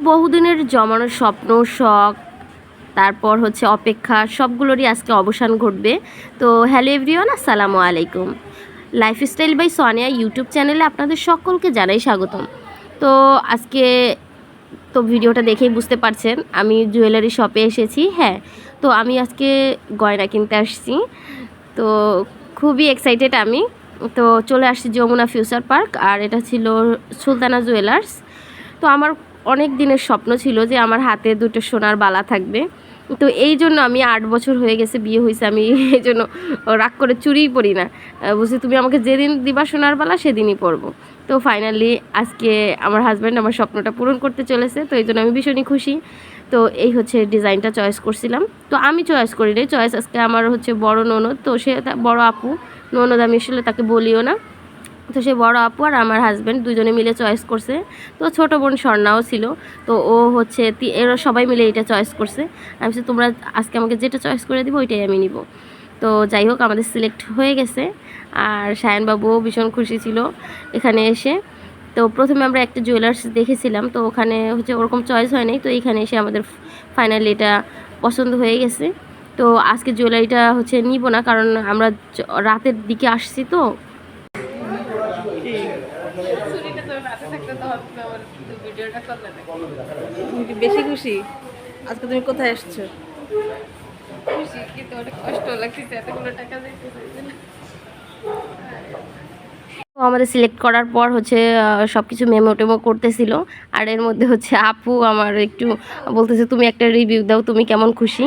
বহুদিনের জমানো স্বপ্ন, শখ, তারপর হচ্ছে অপেক্ষা, সবগুলোরই আজকে অবসান ঘটবে। তো হ্যালো এভরিওয়ান, আসসালামু আলাইকুম। লাইফস্টাইল বাই সোনিয়া ইউটিউব চ্যানেলে আপনাদের সকলকে জানাই স্বাগতম। তো আজকে তো ভিডিওটা দেখেই বুঝতে পারছেন আমি জুয়েলারি শপে এসেছি। হ্যাঁ, তো আমি আজকে গয়না কিনতে আসছি। তো খুবই এক্সাইটেড আমি। তো চলে আসছি যমুনা ফিউচার পার্ক, আর এটা ছিল সুলতানা জুয়েলার্স। তো আমার অনেক দিনের স্বপ্ন ছিল যে আমার হাতে দুটো সোনার বালা থাকবে। তো এই জন্য আমি 8 বছর হয়ে গেছে, বিয়ে হয়েছে, আমি এই জন্য রাগ করে চুরিই পরি না। বুঝছি তুমি আমাকে যেদিন দিবা সোনার বালা সেদিনই পরবো। তো ফাইনালি আজকে আমার হাজব্যান্ড আমার স্বপ্নটা পূরণ করতে চলেছে, তো এই জন্য আমি ভীষণই খুশি। তো এই হচ্ছে ডিজাইনটা চয়েস করছিলাম। তো আমি চয়েস করি নি, চয়েস আজকে আমার হচ্ছে বড় ননদ, তো সে বড় আপু, ননদ আমি আসলে তাকে বলিও না। তো সে বড় আপু আর আমার হাজব্যান্ড দুজনে মিলে চয়েস করছে। তো ছোটো বোন স্বর্ণাও ছিল, তো ও হচ্ছে এরা সবাই মিলে এটা চয়েস করছে। আমি বলছি তোমরা আজকে আমাকে যেটা চয়েস করে দিব ওইটাই আমি নিব। তো যাই হোক, আমাদের সিলেক্ট হয়ে গেছে। আর সায়নবাবুও ভীষণ খুশি ছিল এখানে এসে। তো প্রথমে আমরা একটা জুয়েলার্স দেখেছিলাম, তো ওখানে হচ্ছে ওরকম চয়েস হয় নাই, তো এইখানে এসে আমাদের ফাইনালি এটা পছন্দ হয়ে গেছে। তো আজকে জুয়েলারিটা হচ্ছে নিব না, কারণ আমরা রাতের দিকে আসছি। তো বেশি খুশি আজকে তুমি কোথায় এসছো? খুশি, কিন্তু অনেক কষ্ট লাগতেছে, এতগুলো টাকা আমাদের সিলেক্ট করার পর হচ্ছে সব কিছু মেমো টেমো করতেছিল। আর এর মধ্যে হচ্ছে আপু আমার একটু বলতেছে তুমি একটা রিভিউ দাও, তুমি কেমন খুশি।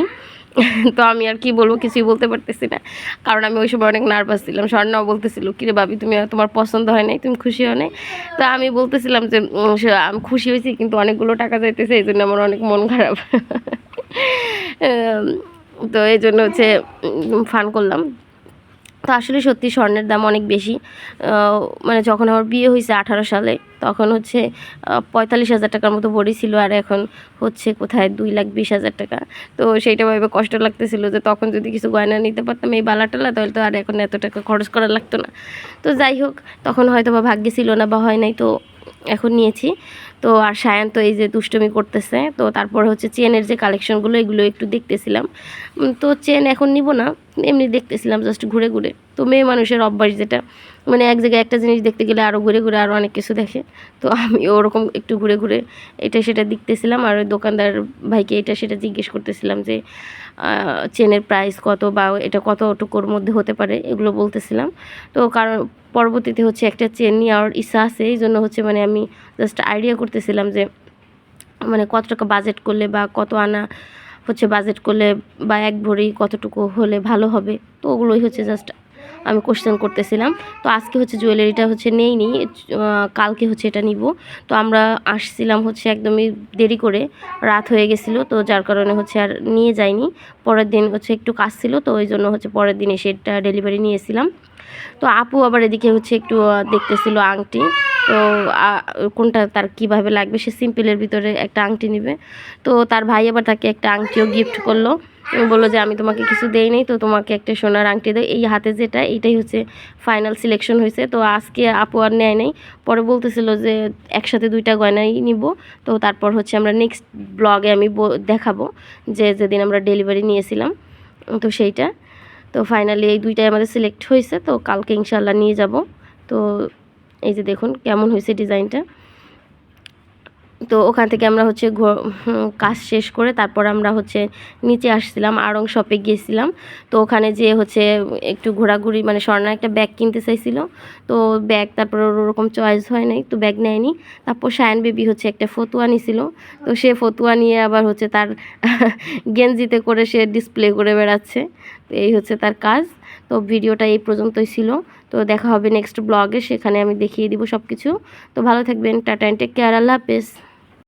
তো আমি আর কি বলবো, কিছুই বলতে পারতেছি না, কারণ আমি ওই সময় অনেক নার্ভাস ছিলাম। স্বর্ণাও বলতেছিল কিরে ভাবি তুমি, তোমার পছন্দ হয় নাই, তুমি খুশি হয় নাই? তো আমি বলতেছিলাম যে আমি খুশি হয়েছি, কিন্তু অনেকগুলো টাকা যাইতেছে, এই জন্য আমার অনেক মন খারাপ। তো এই জন্য হচ্ছে ফান করলাম। তো আসলে সত্যি স্বর্ণের দাম অনেক বেশি। মানে যখন আমার বিয়ে হয়েছে 18 সালে, তখন হচ্ছে 45,000 টাকার মতো ভরি ছিল, আর এখন হচ্ছে কোথায় 2,20,000 টাকা। তো সেইটা ভাবে কষ্ট লাগতেছিল যে তখন যদি কিছু গয়না নিতে পারতাম এই বালাটালা, তাহলে তো আর এখন এত টাকা খরচ করা লাগতো না। তো যাই হোক, তখন হয়তো বা ভাগ্যে ছিল না বা হয় নাই, তো এখন নিয়েছি। তো আর সায়ান তো এই যে দুষ্টমি করতেছে। তো তারপর হচ্ছে চেনের যে কালেকশনগুলো এগুলো একটু দেখতেছিলাম। তো চেন এখন নিব না, এমনি দেখতেছিলাম জাস্ট ঘুরে ঘুরে। তো মেয়ে মানুষের অভ্যাস যেটা, মানে এক জায়গায় একটা জিনিস দেখতে গেলে আরও ঘুরে ঘুরে আরও অনেক কিছু দেখে। তো আমি ওরকম একটু ঘুরে ঘুরে এটা সেটা দেখতেছিলাম, আর ওই দোকানদার ভাইকে এটা সেটা জিজ্ঞেস করতেছিলাম যে চেনের প্রাইস কত, বা এটা কতটুকুর মধ্যে হতে পারে, এগুলো বলতেছিলাম। তো কারণ পরবর্তীতে হচ্ছে একটা চেন নেওয়ার ইচ্ছা আছে, এই জন্য হচ্ছে মানে আমি জাস্ট আইডিয়া করতেছিলাম যে মানে কত টাকা বাজেট করলে বা কত আনা হচ্ছে বাজেট করলে বা এক ভরি কতটুকু হলে ভালো হবে। তো ওগুলোই হচ্ছে জাস্ট আমি কোশ্চেন করতেছিলাম। তো আজকে হচ্ছে জুয়েলারিটা হচ্ছে নেইনি, কালকে হচ্ছে এটা নিব। তো আমরা আসছিলাম হচ্ছে একদমই দেরি করে, রাত হয়ে গেছিলো, তো যার কারণে হচ্ছে আর নিয়ে যাইনি। পরের দিন হচ্ছে একটু কাজ ছিল, তো ওই জন্য হচ্ছে পরের দিন এসে এটা ডেলিভারি নিয়েছিলাম। তো আপু আবার এদিকে হচ্ছে একটু দেখতেছিল আংটি। তো কোনটা তার কীভাবে লাগবে, সে সিম্পলের ভিতরে একটা আংটি নেবে। তো তার ভাই আবার তাকে একটা আংটিও গিফট করলো, বললো যে আমি তোমাকে কিছু দেই নাই, তো তোমাকে একটা সোনার আংটি দেয়, এই হাতে যেটা এইটাই হচ্ছে ফাইনাল সিলেকশন হয়েছে। তো আজকে আপু আর নেয় নাই, পরে বলতেছিল যে একসাথে 2টা গয়নাই নিব। তো তারপর হচ্ছে আমরা নেক্সট ব্লগে আমি দেখাবো যে যেদিন আমরা ডেলিভারি নিয়েছিলাম, তো সেইটা। তো ফাইনালি এই 2টাই আমাদের সিলেক্ট হয়েছে, তো কালকে ইনশাল্লাহ নিয়ে যাব। তো এই যে দেখুন কেমন হয়েছে ডিজাইনটা। তো ওখান থেকে আমরা হচ্ছে কাজ শেষ করে তারপর আমরা হচ্ছে নিচে আসছিলাম, আড়ং শপে গিয়েছিলাম। তো ওখানে যেয়ে হচ্ছে একটু ঘোরাঘুরি, মানে স্বর্ণা একটা ব্যাগ কিনতে চাইছিল, তো ব্যাগ তারপর ওরকম চয়েস হয় নাই, তো ব্যাগ নেয়নি। তারপর সায়ন বেবি হচ্ছে একটা ফতুয়া নিছিল, তো সে ফতুয়া নিয়ে আবার হচ্ছে তার গেঞ্জিতে করে সে ডিসপ্লে করে বেড়াচ্ছে। তো এই হচ্ছে তার কাজ। তো ভিডিওটা এই পর্যন্তই ছিল। তো দেখা হবে নেক্সট ব্লগে, সেখানে আমি দেখিয়ে দিব সব কিছু। তো ভালো থাকবেন, টাটা এন্ড টেক কেয়ার, আল্লাহ হাফেজ।